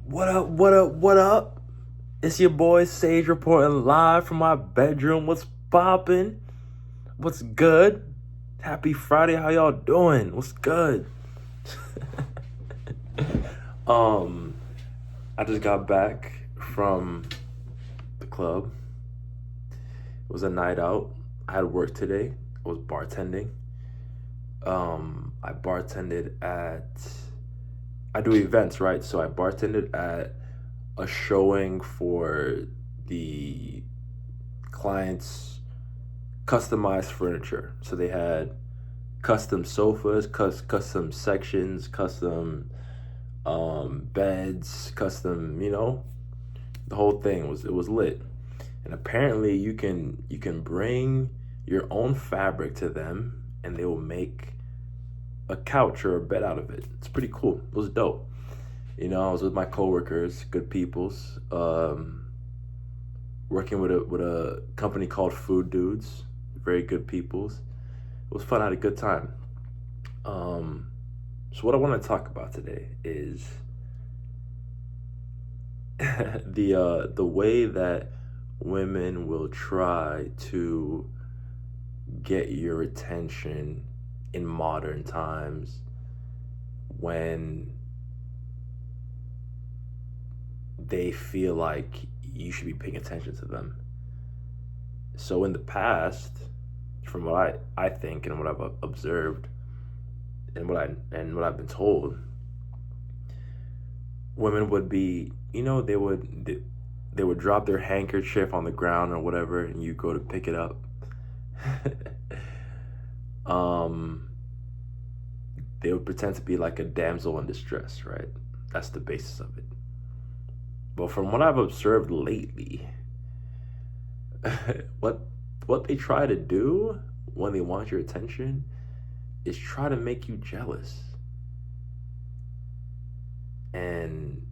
What up, what up, what up? It's your boy Sage reporting live from my bedroom. What's poppin'? What's good? Happy Friday, how y'all doing? What's good? um, I just got back from the club. It was a night out. I had work today. I was bartending. I bartended at I do events, right? So I bartended at a showing for the client's customized furniture. So they had custom sofas, custom sections, custom beds, custom, the whole thing was lit. And apparently you can bring your own fabric to them and they will make a couch or a bed out of it. It's pretty cool. It was dope. I was with my coworkers, good peoples, working with a company called Food Dudes, very good peoples. It was fun. I had a good time. So what I want to talk about today is the way that women will try to get your attention in modern times when they feel like you should be paying attention to them. So in the past, from what I think and what I've observed and what I've been told, women would be, they would drop their handkerchief on the ground or whatever, and you go to pick it up. They would pretend to be like a damsel in distress, right? That's the basis of it. But from what I've observed lately, what they try to do when they want your attention is try to make you jealous. And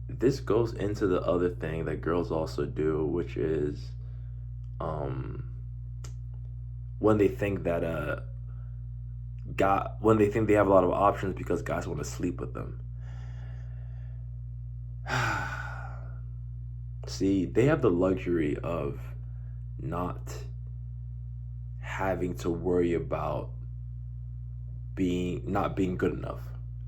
this goes into the other thing that girls also do, which is when they think that when they think they have a lot of options because guys want to sleep with them. See, they have the luxury of not having to worry about not being good enough,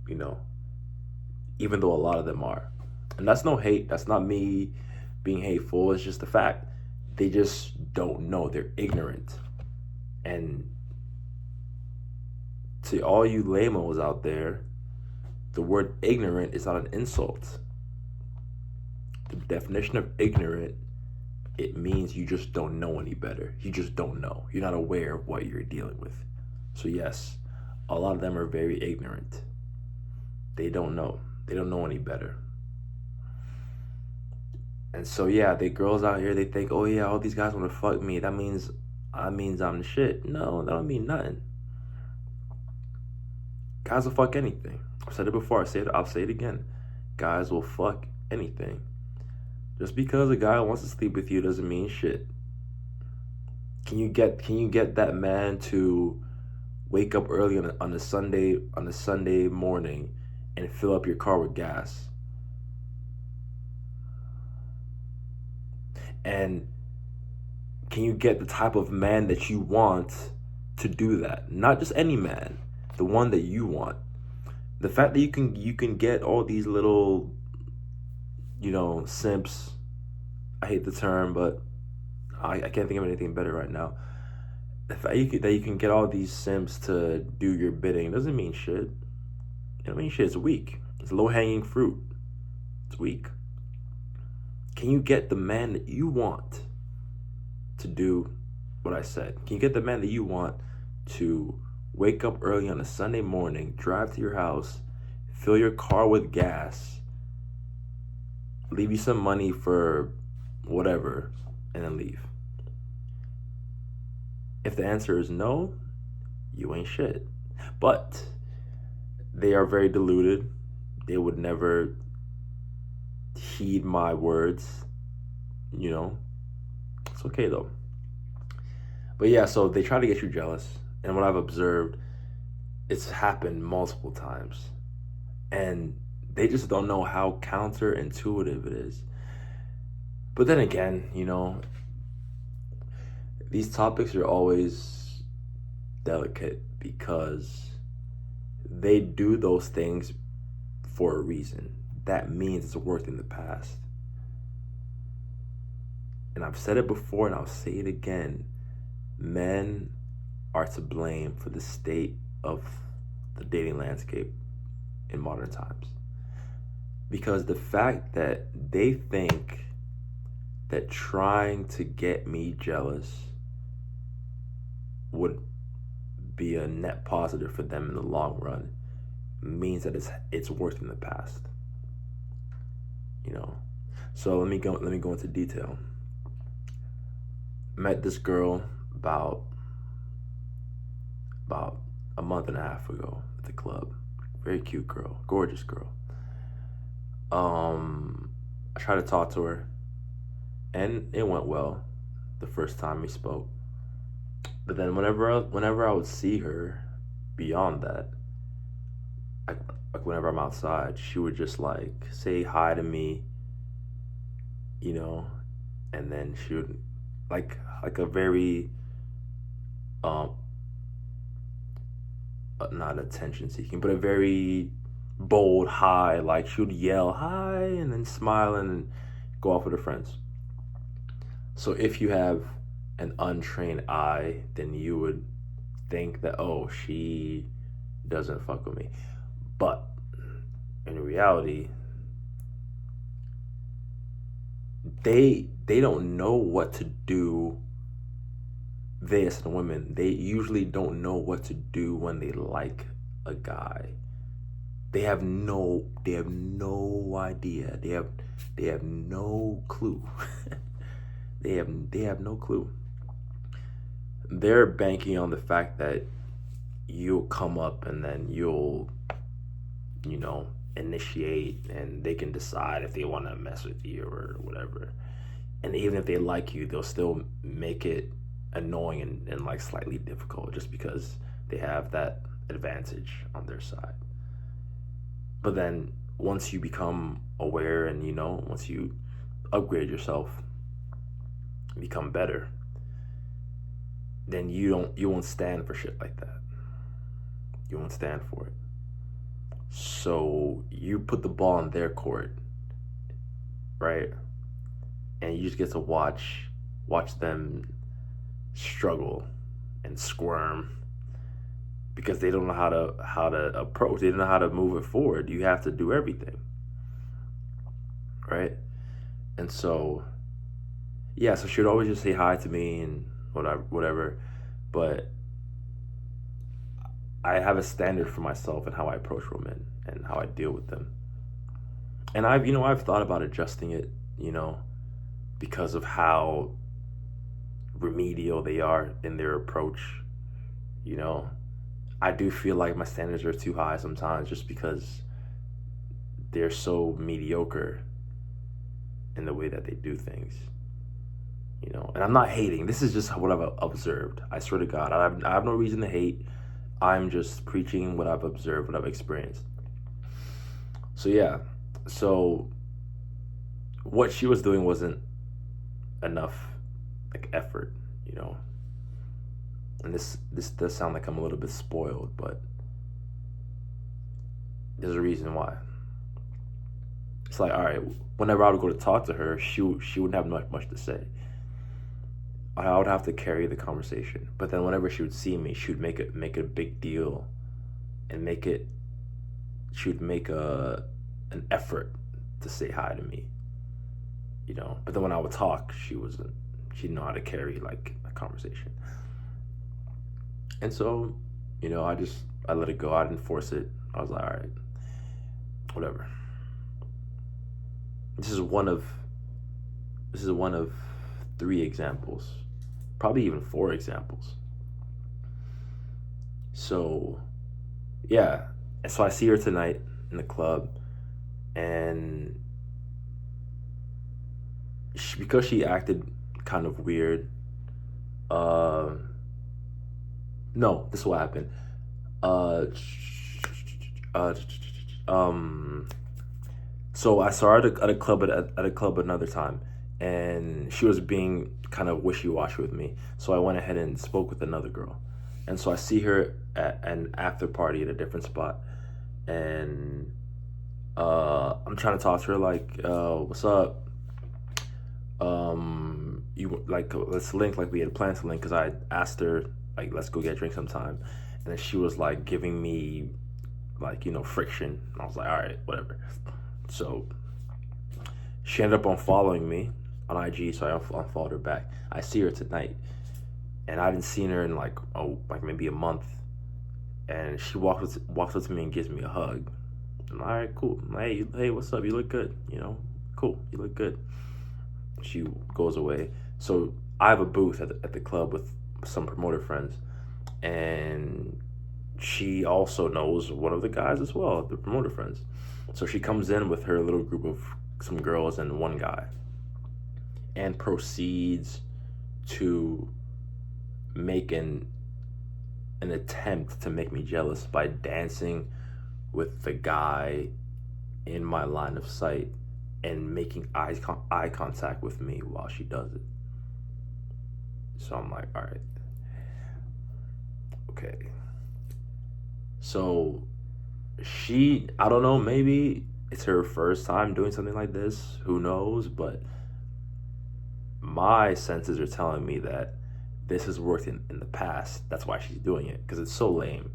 even though a lot of them are. And that's no hate, that's not me being hateful, it's just the fact. They just don't know, they're ignorant. And to all you lamos out there, the word ignorant is not an insult. The definition of ignorant, it means you just don't know any better. You just don't know. You're not aware of what you're dealing with. So yes, a lot of them are very ignorant. They don't know. They don't know any better. And so yeah, the girls out here, they think, oh yeah, all these guys want to fuck me. That means I'm the shit. No, that don't mean nothing. Guys will fuck anything. I've said it before, I'll say it again. Guys will fuck anything. Just because a guy wants to sleep with you doesn't mean shit. Can you get that man to wake up early on a Sunday morning and fill up your car with gas? And can you get the type of man that you want to do that? Not just any man, the one that you want. The fact that you can get all these little simps. I hate the term, but I can't think of anything better right now. The fact that you can get all these simps to do your bidding doesn't mean shit. It don't mean shit. It's weak. It's low-hanging fruit. It's weak. Can you get the man that you want to do what I said? Can you get the man that you want to wake up early on a Sunday morning, drive to your house, fill your car with gas, leave you some money for whatever, and then leave? If the answer is no, you ain't shit. But they are very deluded. They would never heed my words. It's okay though. But yeah, so they try to get you jealous. And what I've observed, it's happened multiple times. And They just don't know how counterintuitive it is. But then again, these topics are always delicate because they do those things for a reason. That means it's worked in the past. And I've said it before and I'll say it again. Men are to blame for the state of the dating landscape in modern times. Because the fact that they think that trying to get me jealous would be a net positive for them in the long run means that it's worked in the past. So let me go into detail. Met this girl about a month and a half ago at the club. Very cute girl, gorgeous girl. I tried to talk to her, and it went well the first time we spoke. But then whenever I would see her beyond that, like whenever I'm outside, she would just like say hi to me, and then she would like a very not attention seeking, but a very bold hi. Like she would yell hi and then smile and then go off with her friends. So if you have an untrained eye, then you would think that, oh, she doesn't fuck with me. But in reality, they don't know what to do. They, as the women, they usually don't know what to do when they like a guy. They have no idea. They have no clue. they have no clue. They're banking on the fact that you'll come up and then you'll, initiate, and they can decide if they want to mess with you or whatever. And even if they like you, they'll still make it annoying and like slightly difficult just because they have that advantage on their side. But then once you become aware and once you upgrade yourself, become better, then you won't stand for shit like that. You won't stand for it. So you put the ball in their court, right? And you just get to watch them struggle and squirm because they don't know how to approach. They don't know how to move it forward. You have to do everything, right? And so, yeah. So she would always just say hi to me and whatever. But I have a standard for myself and how I approach women and how I deal with them. And I've thought about adjusting it, because of how remedial they are in their approach. I do feel like my standards are too high sometimes just because they're so mediocre in the way that they do things. And I'm not hating. This is just what I've observed. I swear to God, I have no reason to hate. I'm just preaching what I've observed, what I've experienced. So yeah, so what she was doing wasn't enough, like, effort, And this does sound like I'm a little bit spoiled, but there's a reason why. It's like, all right, whenever I would go to talk to her, she wouldn't have much to say. I would have to carry the conversation. But then whenever she would see me, she would make it a big deal, and she would make an effort to say hi to me, But then when I would talk, she didn't know how to carry like a conversation. And so, I let it go. I didn't force it. I was like, all right, whatever. This is one of 3 examples, probably even 4 examples. So, yeah. And so I see her tonight in the club, and because she acted kind of weird. No, this is what happened. So I saw her at a club at a club another time, and she was being kind of wishy-washy with me. So I went ahead and spoke with another girl, and so I see her at an after party at a different spot, and I'm trying to talk to her like, "What's up? You like let's link like we had planned to link because I asked her like let's go get a drink sometime, and then she was like giving me like friction. And I was like, all right, whatever. So she ended up unfollowing me on IG, so I unfollowed her back. I see her tonight, and I hadn't seen her in like maybe a month, and she walks up to me and gives me a hug. I'm like, all right, cool. I'm like, hey, what's up? You look good. Cool. You look good. She goes away. So I have a booth at the club with some promoter friends, and she also knows one of the guys as well, the promoter friends. So she comes in with her little group of some girls and one guy, and proceeds to make an attempt to make me jealous by dancing with the guy in my line of sight and making eye contact with me while she does it. So I'm like, all right, okay. So I don't know, maybe it's her first time doing something like this. Who knows? But my senses are telling me that this has worked in the past. That's why she's doing it, because it's so lame.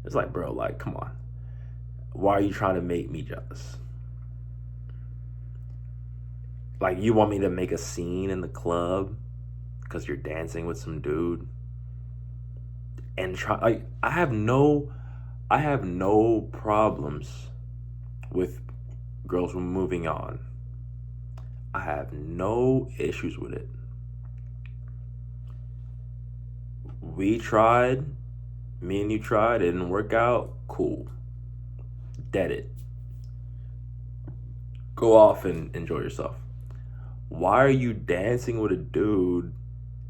It's like, bro, like, come on. Why are you trying to make me jealous? Like, you want me to make a scene in the club because you're dancing with some dude? And I have no problems with girls moving on. I have no issues with it. Me and you tried, it didn't work out, cool. Dead it. Go off and enjoy yourself. Why are you dancing with a dude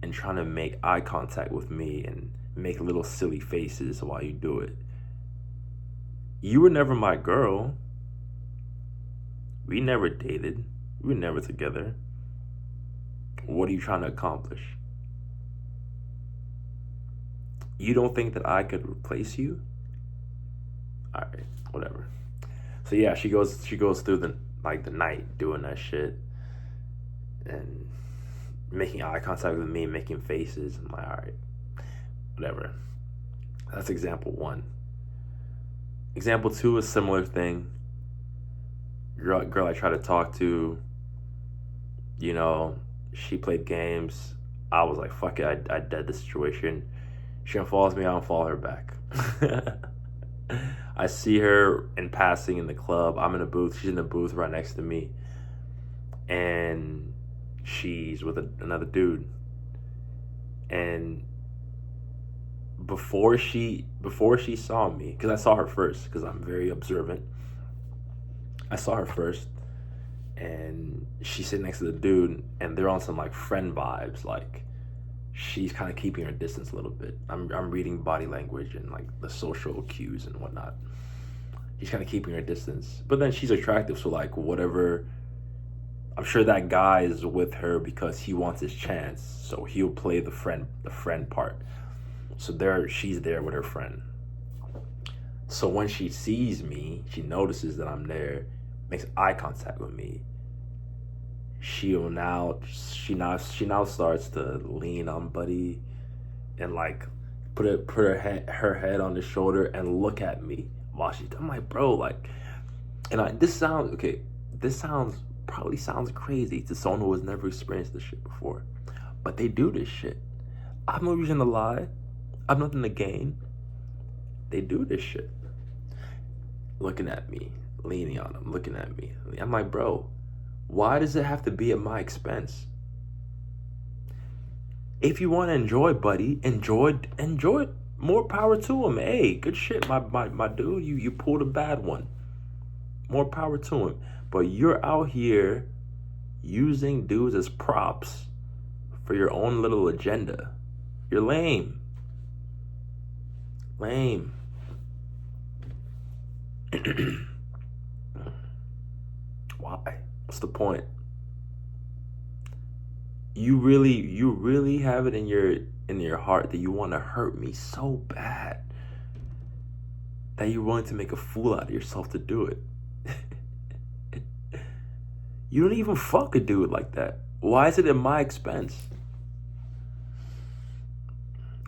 and trying to make eye contact with me and make little silly faces while you do it? You were never my girl. We never dated. We were never together. What are you trying to accomplish? You don't think that I could replace you? All right, whatever. So yeah, she goes through the night doing that shit and making eye contact with me, making faces. I'm like, all right, whatever. That's example 1. Example 2 is similar thing. Girl I try to talk to, she played games. I was like, fuck it, I dead the situation. She unfollows me, I unfollow her back. I see her in passing in the club. I'm in a booth. She's in a booth right next to me. And she's with another dude. And before she saw me, because I saw her first, because I'm very observant. I saw her first, and she's sitting next to the dude, and they're on some like friend vibes. Like, she's kind of keeping her distance a little bit. I'm reading body language and like the social cues and whatnot. She's kind of keeping her distance, but then she's attractive, so like whatever. I'm sure that guy is with her because he wants his chance, so he'll play the friend part. So she's there with her friend. So when she sees me, she notices that I'm there, makes eye contact with me. She now starts to lean on Buddy and like put her head on his shoulder and look at me while I'm like, bro, like, and this probably sounds crazy to someone who has never experienced this shit before, but they do this shit. I have no reason to lie. I have nothing to gain. They do this shit. Looking at me, leaning on him, looking at me. I'm like, bro, why does it have to be at my expense? If you want to enjoy Buddy, enjoy it. More power to him. Hey, good shit, my dude. You pulled a bad one. More power to him. But you're out here using dudes as props for your own little agenda. You're lame. Why? What's the point? You really have it in your heart that you want to hurt me so bad that you're willing to make a fool out of yourself to do it. You don't even fuck a dude like that. Why is it at my expense?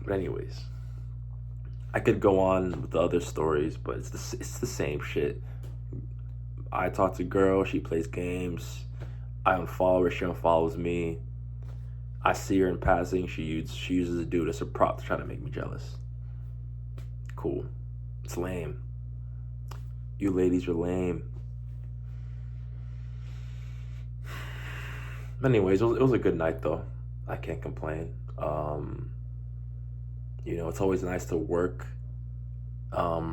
But anyways, I could go on with the other stories, but it's the same shit. I talk to a girl, she plays games. I unfollow her, she unfollows me. I see her in passing, she uses a dude as a prop to try to make me jealous. Cool. It's lame. You ladies are lame. Anyways, it was a good night though. I can't complain. It's always nice to work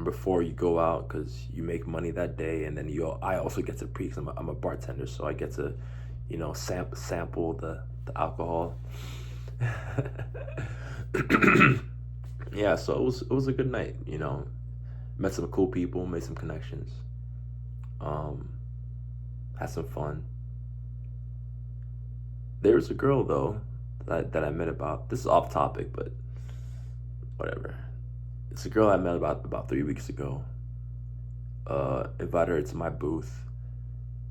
before you go out because you make money that day, and then I also get to because I'm a bartender, so I get to sample the alcohol. Yeah, so it was a good night. Met some cool people, made some connections, had some fun. There's a girl though that I met about. This is off topic, but whatever. It's a girl I met about 3 weeks ago. Invited her to my booth,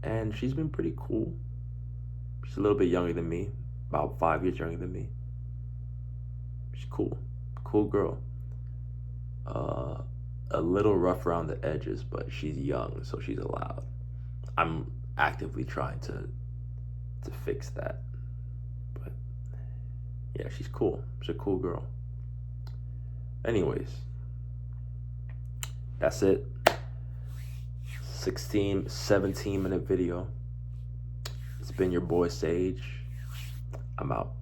and she's been pretty cool. She's a little bit younger than me, about 5 years younger than me. She's cool girl. A little rough around the edges, but she's young, so she's allowed. I'm actively trying to fix that. But yeah, she's cool. She's a cool girl. Anyways, that's it. 17-minute video. It's been your boy Sage. I'm out.